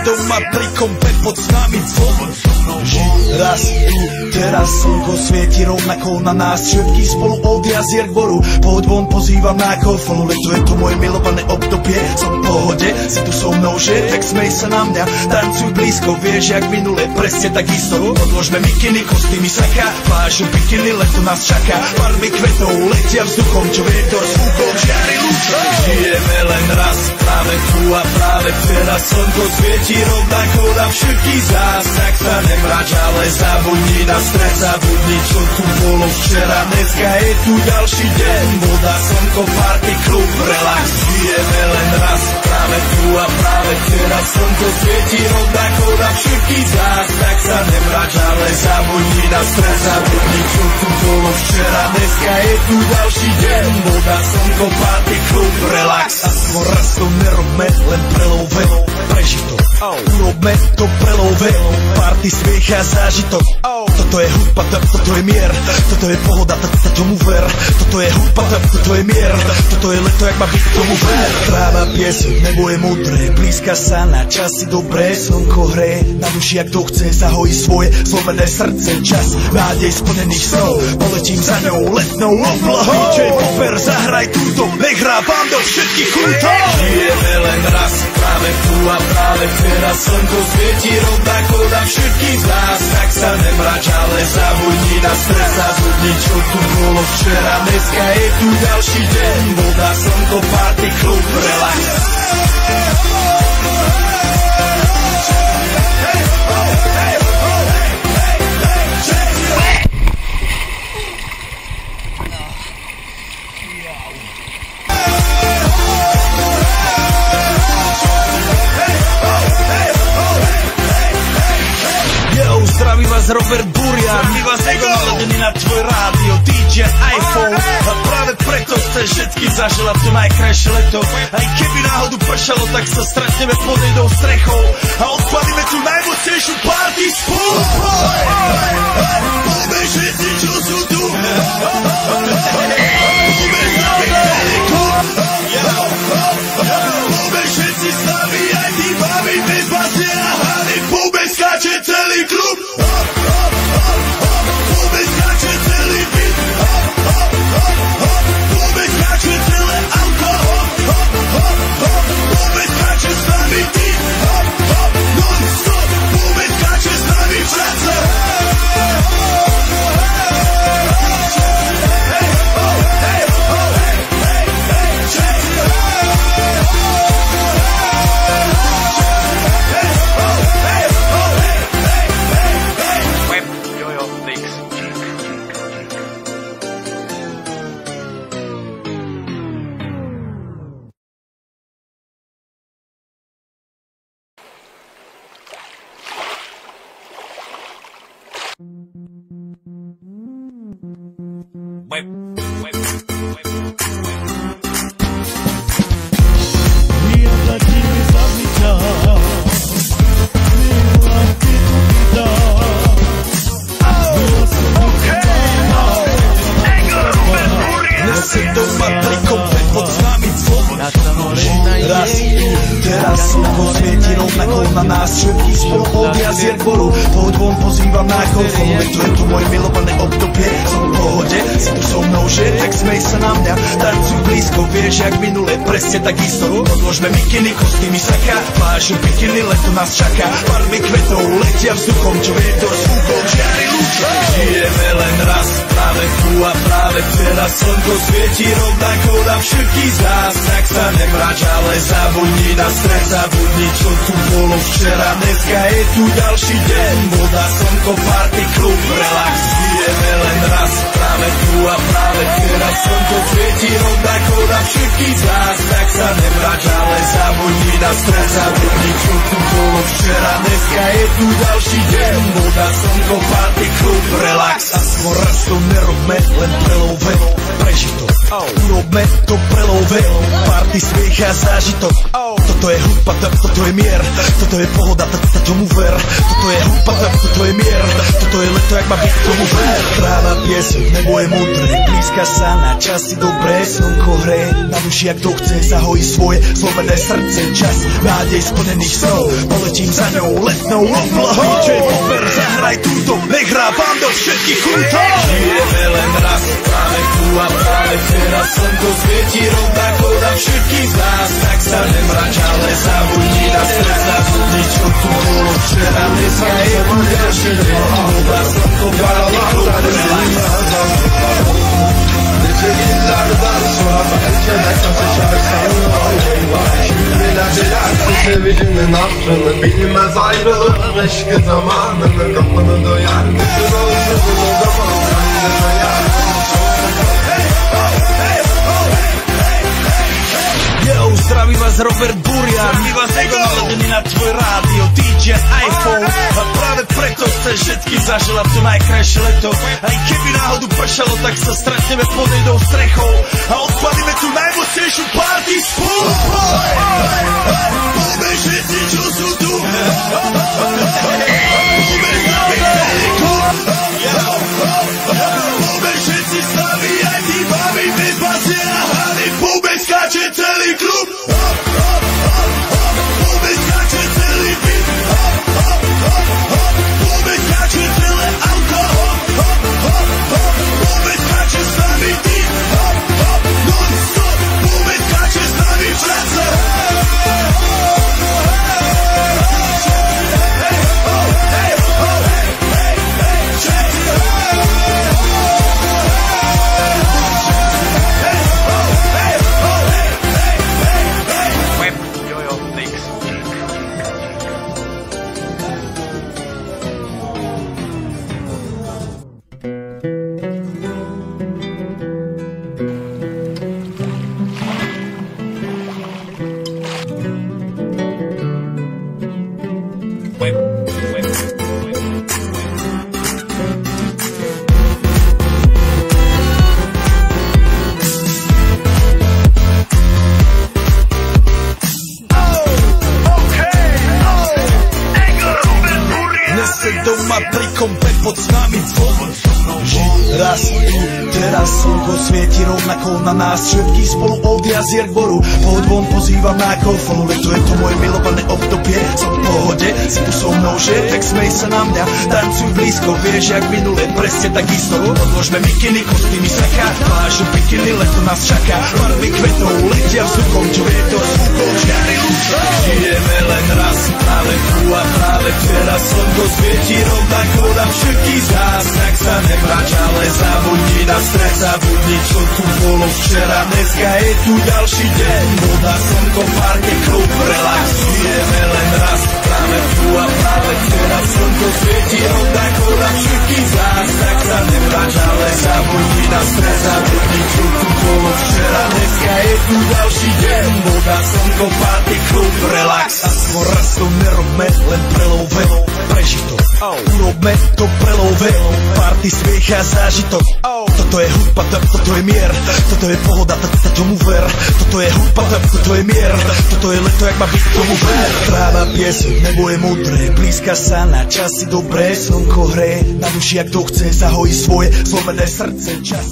Doma pri kompe pod s nami zvon. Raz tu, teraz slnko svieti rovnako na nás. Všetky spolu od jazier k boru. Pohoď von, pozývam na golfonu. Leto je to moje milované obdobie. Som v pohode, si tu so mnou, že? Tak smej sa na mňa, tancuj blízko. Vieš, jak minule, presne takisto. Odložme mikiny, kostýmy saka. Plážu bikiny, leto nás čaká. Farby kvetov letia vzduchom, čo vietor s úkom žiari lúčom. Žijeme len raz, práve tu a práve teraz slnko svieti rovnako na všetkých z nás. Tak sa nemráč, ale zabudni na stres, zabudni, čo tu bolo včera. Dneska je tu ďalší deň, voda, slnko, party, klub, relax. Žijeme len raz, práve tu a práve teraz slnko svieti rovnako na všetkých z nás. Tak sa nemráč, ale zabudni na stres, zabudni, čo tu bolo včera. Dneska je tu ďalší deň, voda, slnko, party, klub, relax. A skôr raz to nerobme, len prelove, preži to. Urobme to prelove, party, smiech a zážitok. Toto je hudba, toto je mier, toto je pohoda, tomu ver. Toto je hudba, toto je mier, toto je leto, jak má byť, tomu ver. Tráva, piesok, nebo je modré, blízka sa na časy dobré. Slnko hreje na duši, jak to chce, zahojí svoje zlomené srdce. Čas nádej splnených snov, poletím za ňou letnou oblohou. DJ Popper, zahraj túto, nech hrá vám do všetkých kútov. Žijeme len raz, práve tu a práve teraz slnko svieti rovnako na všetkých z nás. Tak sa nemráč, ale zabudni na stres, zabudni, čo tu bolo včera. Dneska je tu ďalší deň, voda, slnko, party, klub, relax. Zdraví vás Robert Burian, my vás naladený na tvoj rádio, DJ iPhone. A práve preto ste všetky zažila to najkrajšie leto. Aj keby náhodu pršalo, tak sa stretneme pod jednou strechou a odpalíme tú najmocnejšiu party spolu. Poďme všetci, čo sú tu. Poďme celý klub. Poďme všetci s nami, aj tí babi bez vás nenahali. Poďme skáče celý klub. Poďme skáče celý byt. Poďme skáče celé auto. Poďme skáče s nami ty. Non-stop. Poďme skáče s nami práca. Teraz slnko svieti rovnako na nás všetkých spolu od jazier k boru. Pohoď von, pozývam na golfonu. Leto je to moje milované obdobie. Som v pohode, si tu so mnou, že? Tak smej sa na mňa, tancuj blízko. Vieš, jak minule, presne takisto. Odložme mikiny, kostýmy saka. Plážu bikiny, leto nás čaká. Farby kvetov letia vzduchom, čo vietor s úkom žiari lúčom. Žijeme len raz, práve tu a práve teraz slnko svieti rovnako na všetkých z nás. Tak sa nemráč, ale zabudni na stres, zabudni, čo tu bolo včera. Dneska je tu ďalší deň, voda, slnko, party, klub, relax. Žijeme len raz, práve tu a práve teraz slnko svieti rovnako na všetkých z nás. Tak sa nemráč, ale zabudni na stres, zabudni, čo tu bolo včera. Dneska je tu ďalší deň, voda, slnko, party, klub, relax. A skôr raz to nerobme, len prelove. prežitok. Urobme to pre love, party, smiech a zážitok. Toto je hudba, toto je mier, toto je pohoda, tomu ver. Toto je hudba, toto je mier, toto je leto, jak má byť, tomu ver. Tráva, piesok, nebo je modré, blízka sa na časy dobré. Slnko hre, na duši, jak to chce, zahojí svoje zlomené srdce. Čas nádej splnených snov, poletím za ňou letnou oblohou. DJ Popper, zahraj túto, nech hrá vám do všetkých kútov. Žijeme len raz, práve tu a práve teraz. Slnko svieti rovnako na všetkých z nás, tak sa nemrač, ale zabudni na stres, zabudni, čo tu bolo včera. Dneska je ďalší deň, obraz slnko pálí klub relax. Sevicinin aklını bilmez ayrılır eşki zamanını kapını doyar bütün olsun o zaman kendine doyar. Yo, zdraví vás Robert Burian, my vás naladený na tvoj rádio DJ iPhone. A práve preto chceš všetky zaželať to najkrajšie leto. Aj keby náhodu pršalo, tak sa stretneme pod jednou strechou a odpalíme tú najmocnejšiu party spolu. Poďme všetci, čo sú tu. Poďme s nami celý klub. Poďme všetci s nami, aj tí babi bez basie a hany. Poďme skáče celý klub. Poďme skáče celý byt. Poďme skáče celé auto. Poďme skáče s nami ty. Non-stop. Poďme skáče s nami v čase. Doma pri kompe pod s nami zvon. Raz tu, teraz slnko svieti rovnako na nás. Všetky spolu od jazier k boru. Poď von, pozývam na golfonu. Leto je to moje milované obdobie. Som v pohode, si tu so mnou, že? Tak smej sa na mňa, tancuj blízko. Vieš, jak minule, presne tak isto. Odložme mikiny, kostýmy saka. Plážu bikiny, leto nás čaká. Barvy kvetov letia vzduchom, čo je to zvukov žiary lúčov. Žijeme len raz, práve tu a práve teraz. Slnko svieti rovnako na všetkých z nás. Tak sa nemrač, ale zabudni na stres, zabudni, čo tu bolo včera. Dneska je tu ďalší deň, voda, slnko, party, klub, relax. Žijeme len raz, práve tu a práve teraz. Slnko svieti rovnako na všetkých z nás. Tak sa nemrač, ale zabudni na stres, zabudni, čo tu bolo včera. Dneska je tu ďalší deň, voda, slnko, party, klub, relax. A skôr raz to nerobme, len pre love, prežitok. Urobme to pre love, party, smiech a zážitok. Toto je hudba, toto je mier, toto je pohoda, tomu ver. Toto je hudba, toto je mier, toto je leto, jak má byť, tomu ver. Tráva, piesok, nebo je modré, blízka sa na časy dobré. Slnko hre, na duši, jak to chce, zahojí svoje zlomené srdce. Čas